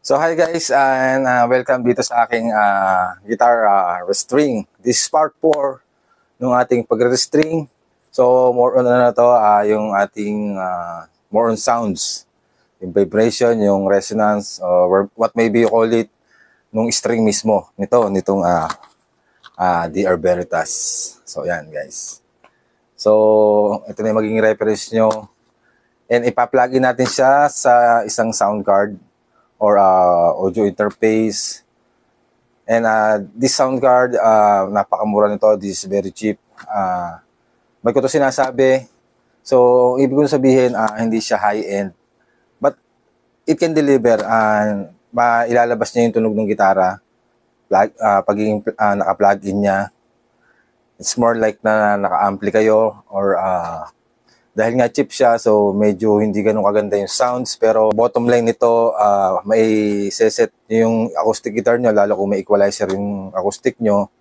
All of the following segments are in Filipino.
So hi guys and welcome dito sa aking guitar restring. This is part 4 ng ating pagre-restring. So more on na to yung ating more on sounds, yung vibration, yung resonance or what maybe you call it nung string mismo nitong DR Veritas. So yan guys. So ito na yung magiging reference nyo and ipa-plug in natin siya sa isang sound card or audio interface. And this sound card, napakamura nito. This is very cheap. Ba't ko ito sinasabi? So, ibig kong sabihin, hindi siya high-end. But, it can deliver. Ilalabas niya yung tunog ng gitara. Pagiging naka-plug in niya. It's more like na naka-ampli kayo or dahil nga cheap siya, so medyo hindi ganun kaganda yung sounds. Pero bottom line nito, may seset yung acoustic guitar nyo, lalo kung may equalizer yung acoustic nyo.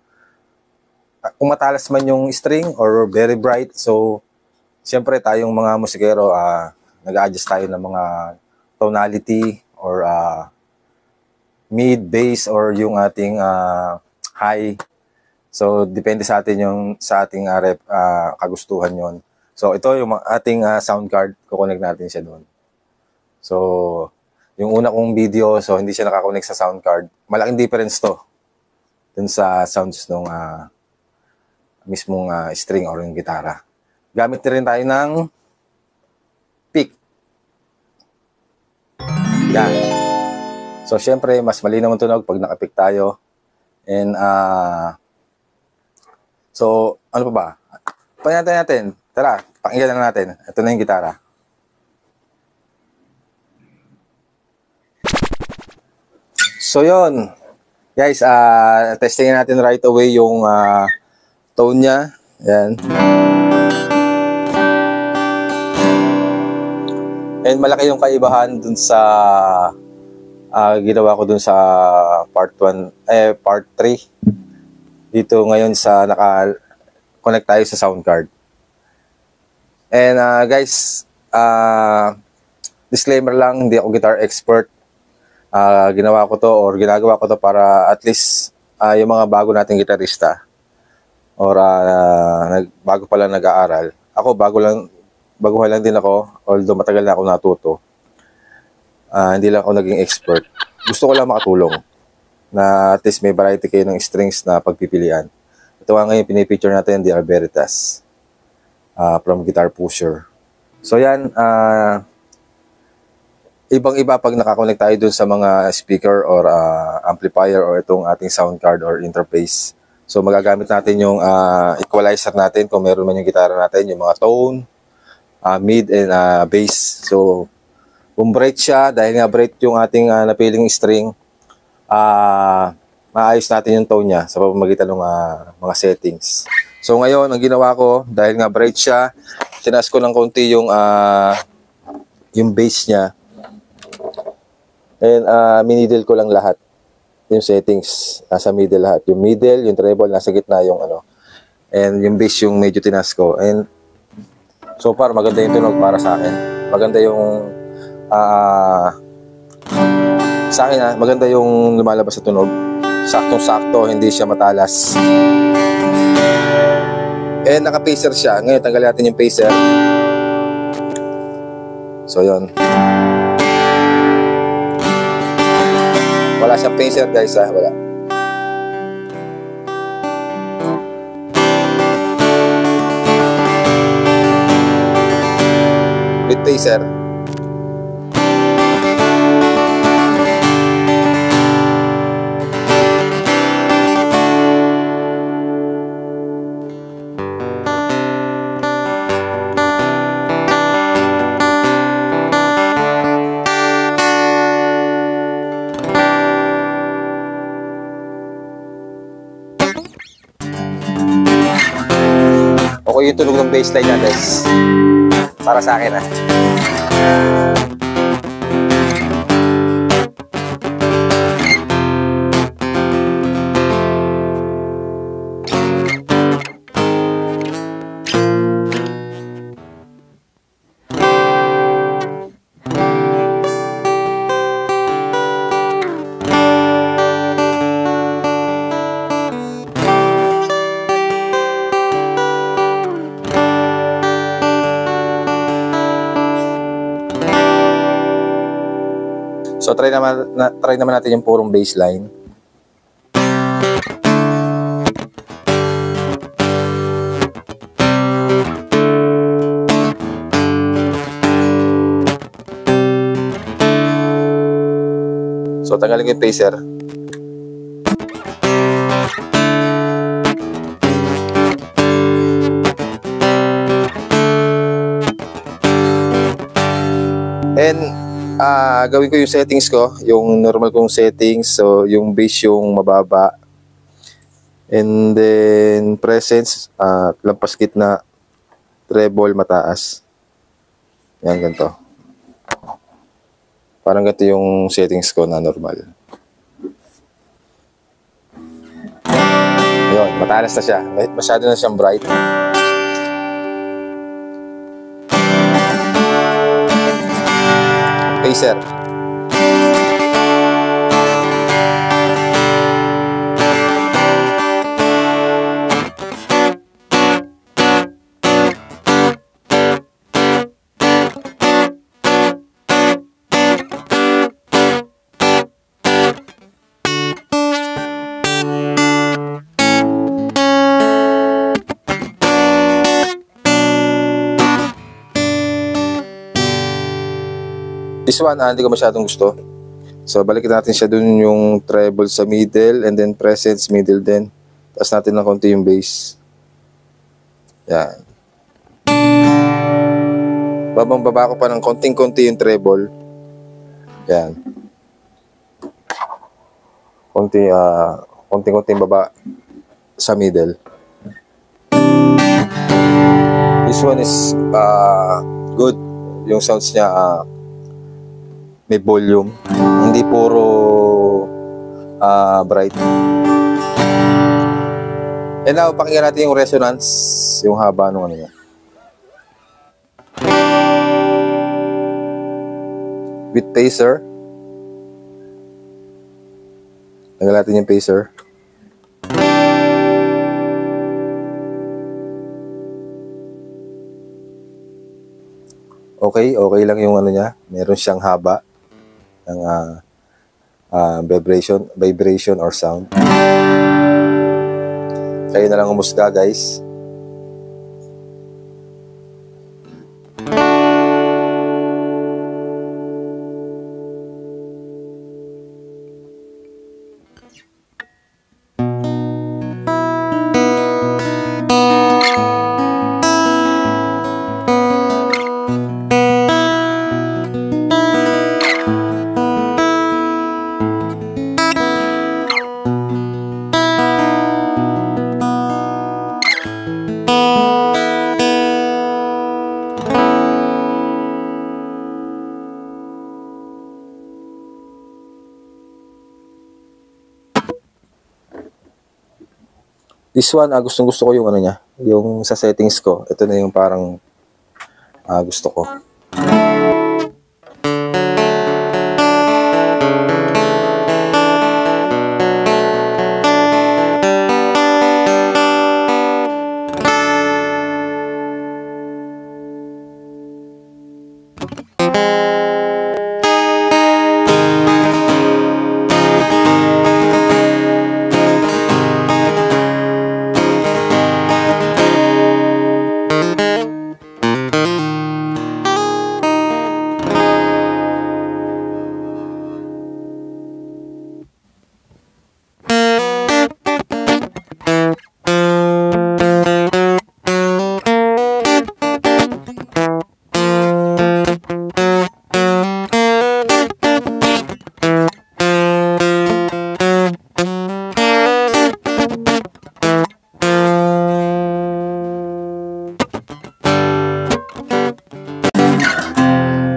Kung matalas man yung string or very bright, so siyempre tayong mga musikero, nag-adjust tayo ng mga tonality or mid, bass, or yung ating high. So depende sa atin sa ating kagustuhan yon. So, ito yung ating sound card. Kukonek natin siya doon. So, yung una kong video, so hindi siya nakakonek sa sound card. Malaking difference to dun sa sounds ng mismong string or yung gitara. Gamit na rin tayo ng pick. Yan. So, syempre, mas malinaw ang tunog pag nakapick tayo. And, so, ano pa ba? Panatay natin. Tara, pakinggan na natin. Ito na yung gitara. So, yun. Guys, testingin natin right away yung tone niya. Ayan. And malaki yung kaibahan dun sa ginawa ko dun sa part 3. Dito ngayon sa naka-connect tayo sa sound card. And guys, disclaimer lang, hindi ako guitar expert. Ginawa ko to or ginagawa ko to para at least yung mga bago nating gitarista or bago pa lang nag-aaral. Ako, baguhan lang din ako, although matagal na ako natuto. Hindi lang ako naging expert. Gusto ko lang makatulong na at least may variety kayo ng strings na pagpipilian. Ito nga ngayon pinipicture natin, DR Veritas. From Guitar Pusher. So yan, ibang-iba pag nakakonect tayo dun sa mga speaker or amplifier or itong ating sound card or interface. So magagamit natin yung equalizer natin kung meron man yung gitara natin, yung mga tone, mid and bass. So kung bright siya, dahil nga bright yung ating napiling string, maayos natin yung tone niya sa pamamagitan ng mga settings. So ngayon, ang ginawa ko, dahil nga bright siya, tinaas ko ng konti yung bass niya. And minidle ko lang lahat. Yung settings, nasa middle lahat. Yung middle, yung treble, nasa gitna yung and yung bass yung medyo tinaas ko. And so far, maganda yung tunog para sa akin. Maganda yung sa akin maganda yung lumalabas sa tunog. Saktong-sakto, hindi siya matalas. And naka-pacer siya. Ngayon, tanggalin natin yung pacer. So, yun. Wala siyang pacer, guys, Wala. With pacer. Okay yung tunog ng bassline niya, guys. Para sa akin, So try naman natin yung purong baseline. So tanggalin ko yung pacer. And gawin ko yung settings ko, yung normal kong settings. So yung bass yung mababa, and then presence lampas gitna, treble mataas. Yan, ganito. Parang ganito yung settings ko na normal. Yun, matalas na siya, masyado na siyang bright. Pacer. This one, hindi ko masyadong gusto. So, balikin natin siya dun yung treble sa middle, and then presence middle din. Taas natin ng konti yung bass. Yan. Babang-baba ko pa ng konting-konti yung treble. Yan. Konting-konting baba sa middle. This one is good. Yung sounds niya may volume, hindi puro bright. And now, pakinggan natin yung resonance, yung haba nung ano niya. With pacer. Tanggal natin yung pacer. Okay lang yung ano niya. Meron siyang haba ng vibration or sound. Kayo na lang umusga, guys. This one, gustong-gusto ko yung ano niya, yung sa settings ko. Ito na yung parang gusto ko.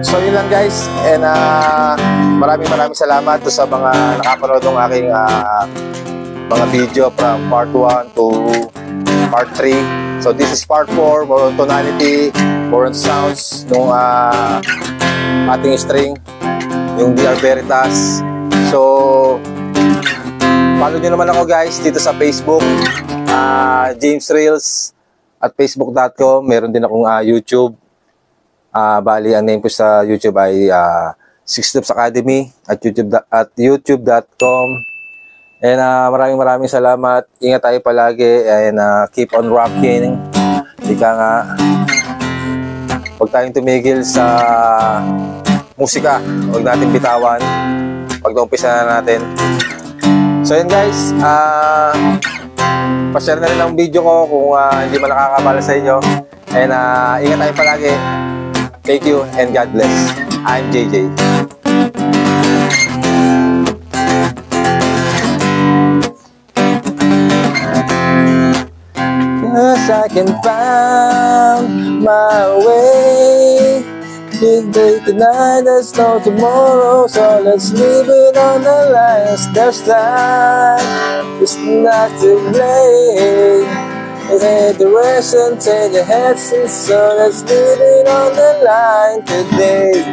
So yun lang guys, and maraming salamat sa mga nakapanood ng aking mga video from part 1 to part 3. So this is part 4, more on tonality, more on sounds nung ating string, yung DR Veritas. So follow nyo naman ako guys dito sa Facebook, James Reels at facebook.com. Meron din akong YouTube. Bali, ang name ko sa YouTube ay Six Steps Academy at youtube.com. And maraming salamat. Ingat tayo palagi and keep on rocking. Ika nga, huwag tayong tumigil sa musika. Huwag natin bitawan. Pag-umpisa na natin. So yun guys, pa-share na rin ang video ko kung hindi man nakakabala sa inyo. And ingat tayo palagi. Thank you and God bless. I'm JJ. Yes, I can find my way. Big day tonight, there's no tomorrow, so let's leave it on the lines. There's time, it's not too late. Take the rest and take the heads, so let's leave it on the line today.